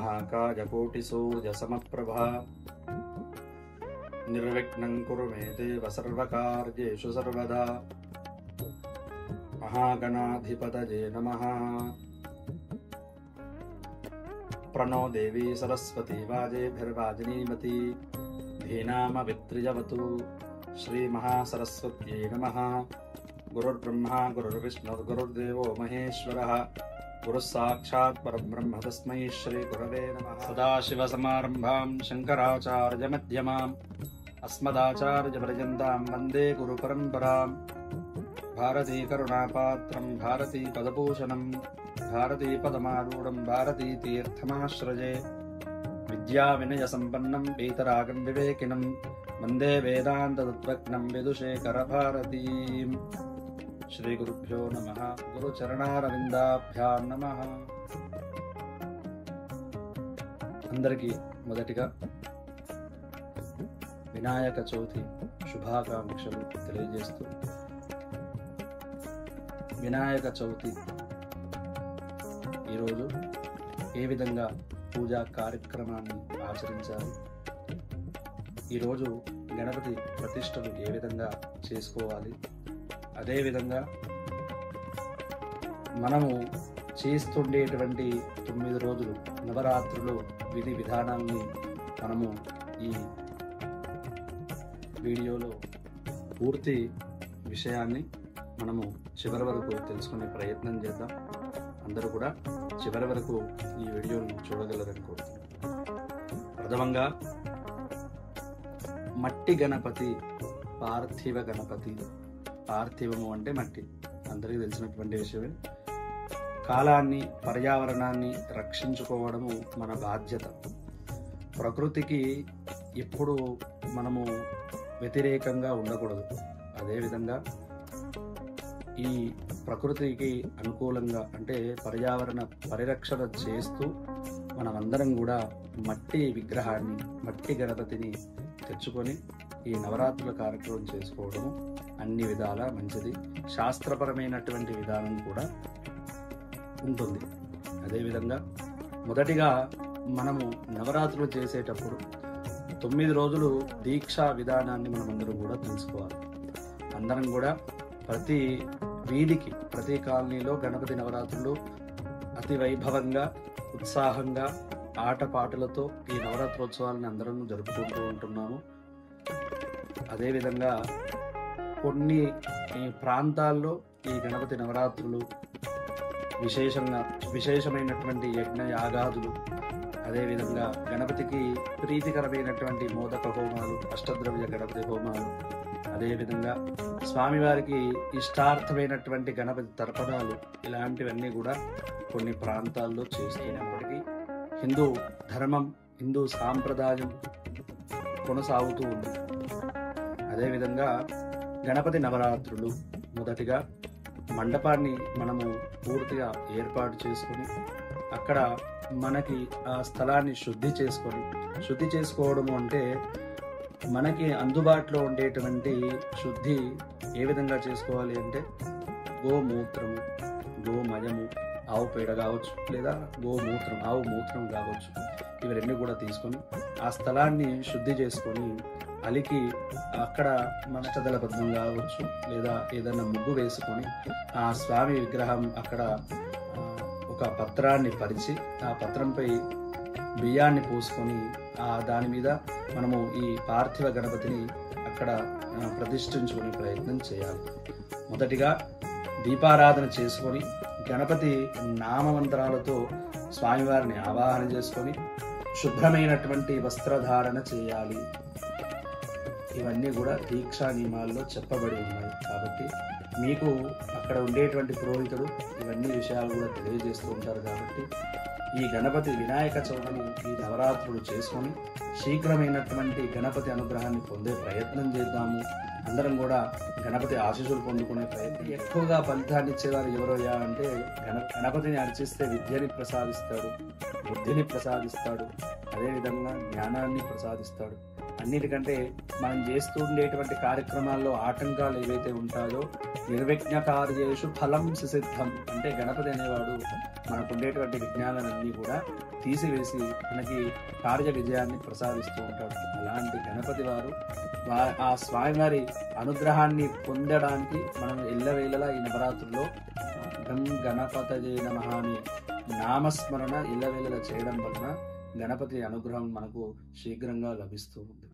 महाकायकोटिसूर्यसमप्रभा निर्विघ्नं कुरु मे देव सर्वकार्येषु सर्वदा। महागणाधिपतये नमः। प्रणो देवी सरस्वती वाजेभिर्वाजिनीमती धीनामवित्रिजवतु। श्रीमहासरस्वत्यै नमः। गुरुर्ब्रह्मा गुरुर्विष्णुर्गुरुर्देवो महेश्वरः। गुरुः साक्षात् परब्रह्म तस्मै श्री गुरवे नमः। सदाशिवसमारम्भां शङ्कराचार्यमध्यमाम् अस्मदाचार्यपर्यन्तां वन्दे गुरुपरम्पराम्। भारती करुणापात्रं भारती पदभूषणं भारती पदमारूढं भारती तीर्थमाश्रये। विद्याविनयसम्पन्नं वीतरागं विवेकिनं वन्दे वेदान्ततत्त्वज्ञं विदुषेखरभारतीम्। श्री गुरुभ्यो नमः। गुरुचरणारविन्दाभ्यां नमः। అందరికీ మొదటిగా వినాయక చవితి శుభాకాంక్షలు తెలియజేస్తూ, వినాయక చవితి ఈరోజు ఏ విధంగా పూజా కార్యక్రమాన్ని ఆచరించాలి, ఈరోజు గణపతి ప్రతిష్టలు ఏ విధంగా చేసుకోవాలి, అదేవిధంగా మనము చేస్తుండేటువంటి 9 రోజులు నవరాత్రులు విధి విధానాన్ని మనము ఈ వీడియోలో పూర్తి విషయాన్ని మనము చివరి వరకు తెలుసుకునే ప్రయత్నం చేద్దాం. అందరూ కూడా చివరి వరకు ఈ వీడియోను చూడగలరని కోరుతున్నాను. ప్రథమంగా మట్టి గణపతి, పార్థివ గణపతి. పార్థివము అంటే మట్టి, అందరికీ తెలిసినటువంటి విషయమే. కాలాన్ని, పర్యావరణాన్ని రక్షించుకోవడము మన బాధ్యత. ప్రకృతికి ఎప్పుడు మనము వ్యతిరేకంగా ఉండకూడదు. అదేవిధంగా ఈ ప్రకృతికి అనుకూలంగా అంటే పర్యావరణ పరిరక్షణ చేస్తూ మనమందరం కూడా మట్టి విగ్రహాన్ని, మట్టి గణపతిని తెచ్చుకొని ఈ నవరాత్రుల కార్యక్రమం చేసుకోవడము అన్ని విధాల మంచిది. శాస్త్రపరమైనటువంటి విధానం కూడా ఉంటుంది. అదేవిధంగా మొదటిగా మనము నవరాత్రులు చేసేటప్పుడు 9 రోజులు దీక్షా విధానాన్ని మనమందరం కూడా తెలుసుకోవాలి. అందరం కూడా ప్రతి వీధికి, ప్రతి కాలనీలో గణపతి నవరాత్రులు అతి వైభవంగా, ఉత్సాహంగా, ఆటపాటలతో ఈ నవరాత్రోత్సవాలను అందరం జరుపుకుంటూ ఉంటున్నాము. అదేవిధంగా కొన్ని ప్రాంతాల్లో ఈ గణపతి నవరాత్రులు విశేషమైనటువంటి యజ్ఞ యాగాదులు, అదేవిధంగా గణపతికి ప్రీతికరమైనటువంటి మోదక హోమాలు, అష్టద్రవ్య గణపతి హోమాలు, అదేవిధంగా స్వామివారికి ఇష్టార్థమైనటువంటి గణపతి తర్పణాలు, ఇలాంటివన్నీ కూడా కొన్ని ప్రాంతాల్లో చేస్తున్నప్పటికీ హిందూ ధర్మం, హిందూ సాంప్రదాయం కొనసాగుతూ ఉంది. అదేవిధంగా గణపతి నవరాత్రులు మొదటిగా మండపాన్ని మనము పూర్తిగా ఏర్పాటు చేసుకొని అక్కడ మనకి ఆ స్థలాన్ని శుద్ధి చేసుకోవడము అంటే మనకి అందుబాటులో ఉండేటువంటి శుద్ధి ఏ విధంగా చేసుకోవాలి అంటే గోమూత్రము, గోమయము, ఆవు పేడ కావచ్చు, లేదా గోమూత్రం, ఆవు మూత్రం కావచ్చు, ఇవి రెండు కూడా తీసుకొని ఆ స్థలాన్ని శుద్ధి చేసుకొని అలికి అక్కడ మనష్టదళ పద్మం కావచ్చు, లేదా ఏదైనా ముగ్గు వేసుకొని ఆ స్వామి విగ్రహం అక్కడ ఒక పత్రాన్ని పరిచి ఆ పత్రంపై బియ్యాన్ని పోసుకొని దాని మీద మనము ఈ పార్థివ గణపతిని అక్కడ ప్రతిష్ఠించుకునే ప్రయత్నం చేయాలి. మొదటిగా దీపారాధన చేసుకొని గణపతి నామమంత్రాలతో స్వామివారిని ఆవాహన చేసుకొని శుభ్రమైనటువంటి వస్త్రధారణ చేయాలి. ఇవన్నీ కూడా దీక్షా నియమాల్లో చెప్పబడి ఉన్నాయి. కాబట్టి మీకు అక్కడ ఉండేటువంటి పురోహితుడు ఇవన్నీ విషయాలు కూడా తెలియజేస్తూ ఉంటారు. కాబట్టి ఈ గణపతి వినాయక చవితిని, ఈ నవరాత్రులు చేసుకొని శీఘ్రమైనటువంటి గణపతి అనుగ్రహాన్ని పొందే ప్రయత్నం చేద్దాము. అందరం కూడా గణపతి ఆశీస్సులు పొందుకునే ప్రయత్నం. ఎక్కువగా ఫలితాన్ని ఇచ్చేవారు ఎవరయ్యా అంటే గణపతిని అర్చిస్తే విద్యని ప్రసాదిస్తాడు, బుద్ధిని ప్రసాదిస్తాడు, అదేవిధంగా జ్ఞానాన్ని ప్రసాదిస్తాడు. అన్నిటికంటే మనం చేస్తూ ఉండేటువంటి కార్యక్రమాల్లో ఆటంకాలు ఏవైతే ఉంటాయో నిర్విఘ్న కార్యేషు ఫలం సిద్ధం అంటే గణపతి అనేవాడు మనకు ఉండేటువంటి విజ్ఞానాలన్నీ కూడా తీసివేసి మనకి కార్య విజయాన్ని ప్రసాదిస్తూ ఉంటాడు. అలాంటి గణపతి వారు ఆ స్వామివారి అనుగ్రహాన్ని పొందడానికి మనం ఎల్లవేళలా ఈ నవరాత్రుల్లో గం గణపతయే నమః అని నామస్మరణ ఎల్లవేళలా చేయడం వలన గణపతి అనుగ్రహం మనకు శీఘ్రంగా లభిస్తూ ఉంది.